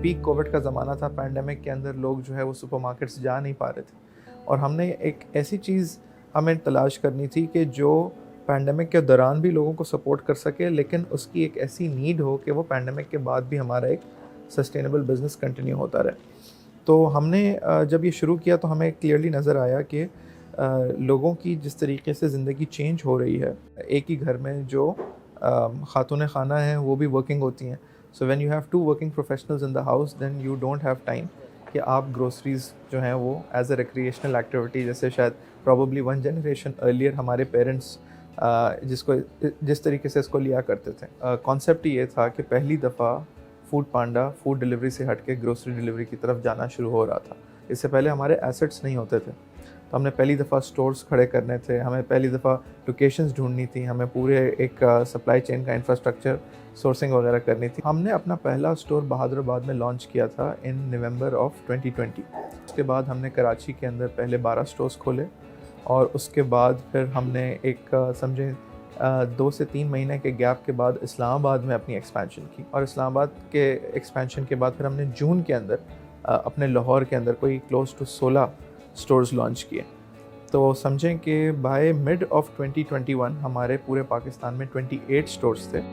Peak Covid का ज़माना था, पैंडेमिक के अंदर लोग जो है वो सुपरमार्केट्स जा नहीं पा रहे थे और हमने एक ऐसी चीज़ हमें तलाश करनी थी कि जो पैंडेमिक के दौरान भी लोगों को सपोर्ट कर सके, लेकिन उसकी एक ऐसी नीड हो कि वो पैंडेमिक के बाद भी हमारा एक सस्टेनेबल बिज़नेस कंटिन्यू होता रहे। तो हमने जब ये शुरू किया तो हमें क्लियरली नज़र आया कि लोगों की जिस तरीके से ज़िंदगी चेंज हो रही है, एक ही घर में जो खातून खाना हैं वो भी वर्किंग होती हैं। So when you have two working professionals in the house then you don't have time कि आप ग्रोसरीज़ जो हैं वो एज अ रिक्रिएशनल एक्टिविटी, जैसे शायद प्रॉबली वन जनरेशन अर्लियर हमारे पेरेंट्स जिस तरीके से इसको लिया करते थे। कॉन्सेप्ट ये था कि पहली दफ़ा फूड पांडा फूड डिलीवरी से हट के ग्रोसरी डिलीवरी की तरफ जाना शुरू हो रहा था। इससे पहले हमारे एसेट्स नहीं होते थे, तो हमने पहली दफ़ा स्टोर्स खड़े करने थे, हमें पहली दफ़ा लोकेशंस ढूंढनी थी, हमें पूरे एक सप्लाई चेन का इंफ्रास्ट्रक्चर सोर्सिंग वगैरह करनी थी। हमने अपना पहला स्टोर बहादुराबाद में लॉन्च किया था इन नवंबर ऑफ 2020। उसके बाद हमने कराची के अंदर पहले 12 स्टोर्स खोले और उसके बाद फिर हमने एक समझें 2 से 3 महीने के गैप के बाद इस्लामाबाद में अपनी एक्सपेंशन की और इस्लामाबाद के एक्सपेंशन के बाद फिर हमने जून के अंदर अपने लाहौर के अंदर कोई क्लोज टू 16 स्टोर्स लॉन्च किए। तो समझें कि बाय मिड ऑफ 2021 हमारे पूरे पाकिस्तान में 28 स्टोर्स थे।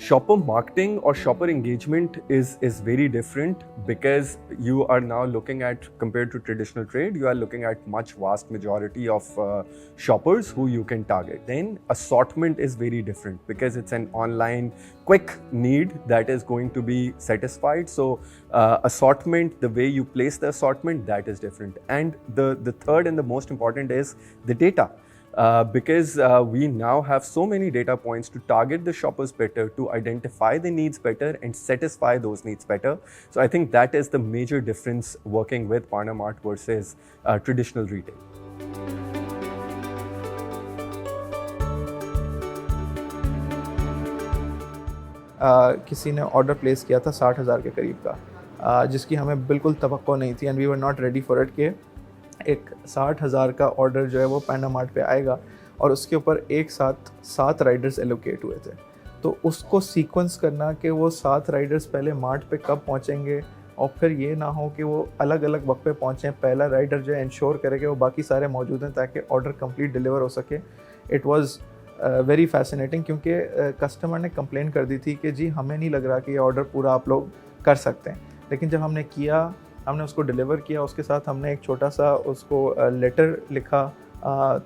Shopper marketing or shopper engagement is very different because you are now looking at, compared to traditional trade, you are looking at much vast majority of shoppers who you can target. Then assortment is very different because it's an online quick need that is going to be satisfied. So assortment, the way you place the assortment, that is different. And the third and the most important is the data. Because we now have so many data points to target the shoppers better, to identify the needs better and satisfy those needs better. So I think that is the major difference working with PartnerMart versus traditional retail. किसी ने order place किया था 60,000 के करीब का, जिसकी हमें बिल्कुल तवक्को नहीं थी and we were not ready for it कि एक 60,000 का ऑर्डर जो है वो पैंडामार्ट पे आएगा और उसके ऊपर एक साथ 7 राइडर्स एलोकेट हुए थे। तो उसको सीक्वेंस करना कि वो 7 राइडर्स पहले मार्ट पे कब पहुंचेंगे और फिर ये ना हो कि वो अलग अलग वक्त पे पहुंचें, पहला राइडर जो है इंश्योर करे कि वो बाकी सारे मौजूद हैं ताकि ऑर्डर कंप्लीट डिलीवर हो सके। इट वाज वेरी फैसिनेटिंग क्योंकि कस्टमर ने कंप्लेन कर दी थी कि जी हमें नहीं लग रहा कि ये ऑर्डर पूरा आप लोग कर सकते हैं, लेकिन जब हमने किया, हमने उसको डिलीवर किया, उसके साथ हमने एक छोटा सा उसको लेटर लिखा,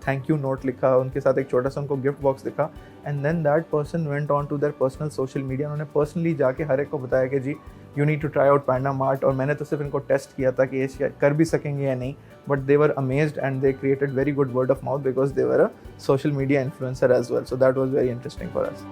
थैंक यू नोट लिखा, उनके साथ एक छोटा सा उनको गिफ्ट बॉक्स दिखा and then that person went on to their personal social media. उन्होंने पर्सनली जाके हर एक को बताया कि जी you need to try out Pandamart. और मैंने तो सिर्फ इनको टेस्ट किया था कि ये कर भी सकेंगे या नहीं, but they were amazed and they created very good word of mouth because they were a social media influencer as well. So that was very interesting for us.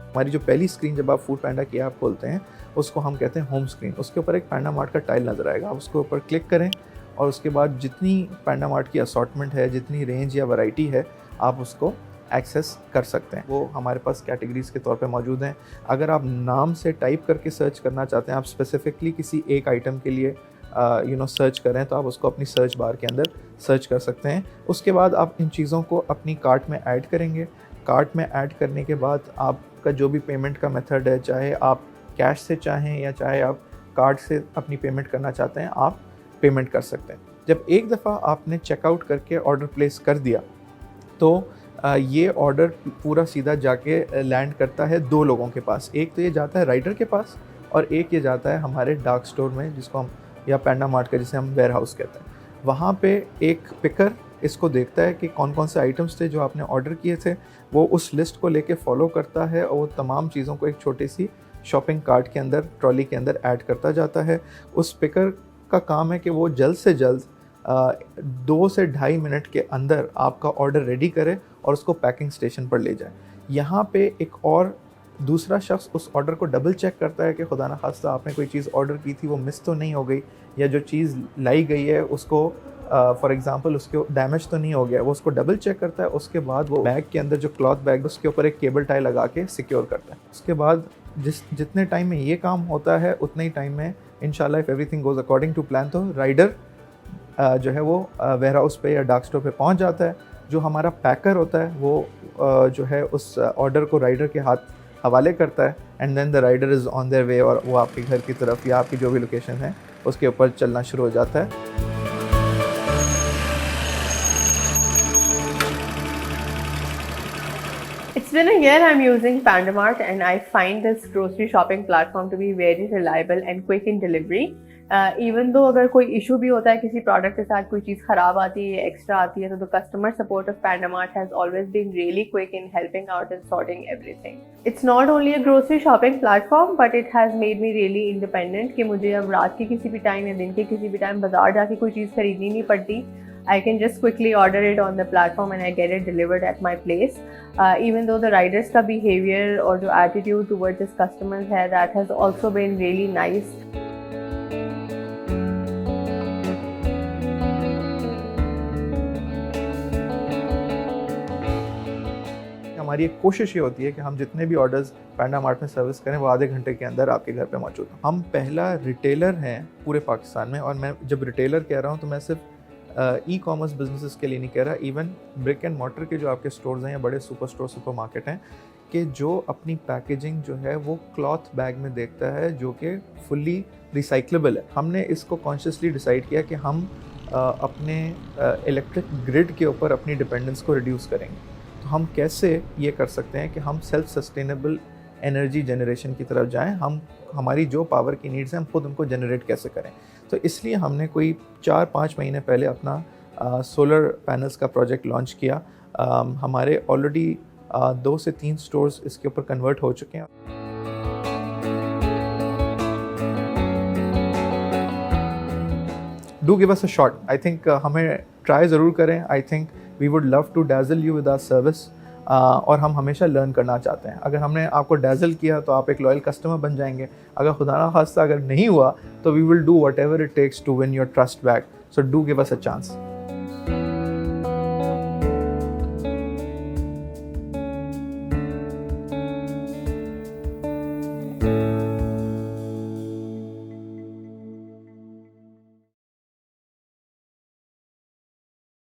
हमारी जो पहली स्क्रीन जब आप फूड पैंडा की ऐप खोलते हैं उसको हम कहते हैं होम स्क्रीन। उसके ऊपर एक पैंडामार्ट का टाइल नज़र आएगा, आप उसके ऊपर क्लिक करें और उसके बाद जितनी पैंडामार्ट की असॉर्टमेंट है, जितनी रेंज या वैरायटी है, आप उसको एक्सेस कर सकते हैं। वो हमारे पास कैटेगरीज़ के तौर पे मौजूद हैं। अगर आप नाम से टाइप करके सर्च करना चाहते हैं, आप स्पेसिफिकली किसी एक आइटम के लिए सर्च करें तो आप उसको अपनी सर्च बार के अंदर सर्च कर सकते हैं। उसके बाद आप इन चीज़ों को अपनी कार्ट में ऐड करेंगे। कार्ट में ऐड करने के बाद आपका जो भी पेमेंट का मेथड है, चाहे आप कैश से चाहें या चाहे आप कार्ड से अपनी पेमेंट करना चाहते हैं, आप पेमेंट कर सकते हैं। जब एक दफ़ा आपने चेकआउट करके ऑर्डर प्लेस कर दिया तो ये ऑर्डर पूरा सीधा जाके लैंड करता है 2 लोगों के पास। एक तो ये जाता है राइडर के पास और एक ये जाता है हमारे डार्क स्टोर में, जिसको हम या पैंडामार्ट का जिसे हम वेयर हाउस कहते हैं। वहाँ पे एक पिकर इसको देखता है कि कौन कौन से आइटम्स थे जो आपने ऑर्डर किए थे, वो उस लिस्ट को लेके फॉलो करता है और वो तमाम चीज़ों को एक छोटी सी शॉपिंग कार्ट के अंदर, ट्रॉली के अंदर ऐड करता जाता है। उस पिकर का काम है कि वो जल्द से जल्द 2 से 2.5 मिनट के अंदर आपका ऑर्डर रेडी करे और उसको पैकिंग स्टेशन पर ले जाए। यहाँ पे एक और दूसरा शख्स उस ऑर्डर को डबल चेक करता है कि खुदा न खास्ता आपने कोई चीज़ ऑर्डर की थी वो मिस तो नहीं हो गई, या जो चीज़ लाई गई है उसको फॉर एग्जांपल उसके डैमेज तो नहीं हो गया, वो उसको डबल चेक करता है। उसके बाद वो बैग के अंदर जो क्लॉथ बैग उसके ऊपर एक केबल टाई लगा के सिक्योर करता है। उसके बाद जितने टाइम में ये काम होता है उतने ही टाइम में इंशाल्लाह if everything goes according to plan तो राइडर जो है वो वेयर हाउस पे या डार्क स्टोर पे पहुंच जाता है। जो हमारा पैकर होता है वो जो है उस ऑर्डर को राइडर के हाथ हवाले करता है and then the rider is on their way और वो आपके घर की तरफ या आपकी जो भी लोकेशन है उसके ऊपर चलना शुरू हो जाता है। It's been a year I'm using PandaMart and I find this grocery shopping platform to be very reliable and quick in delivery. Even though अगर कोई issue भी होता है किसी product के साथ कोई चीज़ ख़राब आती है extra आती है तो the customer support of PandaMart has always been really quick in helping out and sorting everything. It's not only a grocery shopping platform but it has made me really independent कि मुझे अब रात के किसी भी टाइम या दिन के किसी भी टाइम बाजार जाके कोई चीज़ खरीदनी नहीं पड़ती। I can just quickly order it on the platform and I get it delivered at my place. Even though the riders का behavior or the attitude towards his customers है that has also been really nice. हमारी एक कोशिश ये होती है कि हम जितने भी ऑर्डर्स पैंडा मार्ट में सर्विस करें वो आधे घंटे के अंदर आपके घर पे मौजूद हों। हम पहला रिटेलर हैं पूरे पाकिस्तान में, और मैं जब रिटेलर कह रहा हूँ तो मैं सिर्फ ई कॉमर्स बिजनेसेस के लिए नहीं कह रहा, इवन ब्रिक एंड मॉर्टर के जो आपके स्टोर्स हैं या बड़े सुपर स्टोर सुपर मार्केट हैं कि जो अपनी पैकेजिंग जो है वो क्लॉथ बैग में देखता है जो कि फुल्ली रिसाइक्लेबल है। हमने इसको कॉन्शियसली डिसाइड किया कि हम अपने इलेक्ट्रिक ग्रिड के ऊपर अपनी डिपेंडेंस को रिड्यूस करेंगे। तो हम कैसे ये कर सकते हैं कि हम सेल्फ सस्टेनेबल एनर्जी जनरेशन की तरफ जाएं, हम हमारी जो पावर की नीड्स हैं हम खुद उनको जनरेट कैसे करें। तो इसलिए हमने कोई 4-5 महीने पहले अपना सोलर पैनल्स का प्रोजेक्ट लॉन्च किया। हमारे ऑलरेडी 2 से 3 स्टोर्स इसके ऊपर कन्वर्ट हो चुके हैं। Do give us a shot, I think हमें ट्राई ज़रूर करें। I think we would love to dazzle you with our service, और हम हमेशा लर्न करना चाहते हैं। अगर हमने आपको डैज़ल किया तो आप एक लॉयल कस्टमर बन जाएंगे। अगर खुदा ना खास्ता अगर नहीं हुआ तो we will do whatever it takes to win your trust back. So do give us a chance.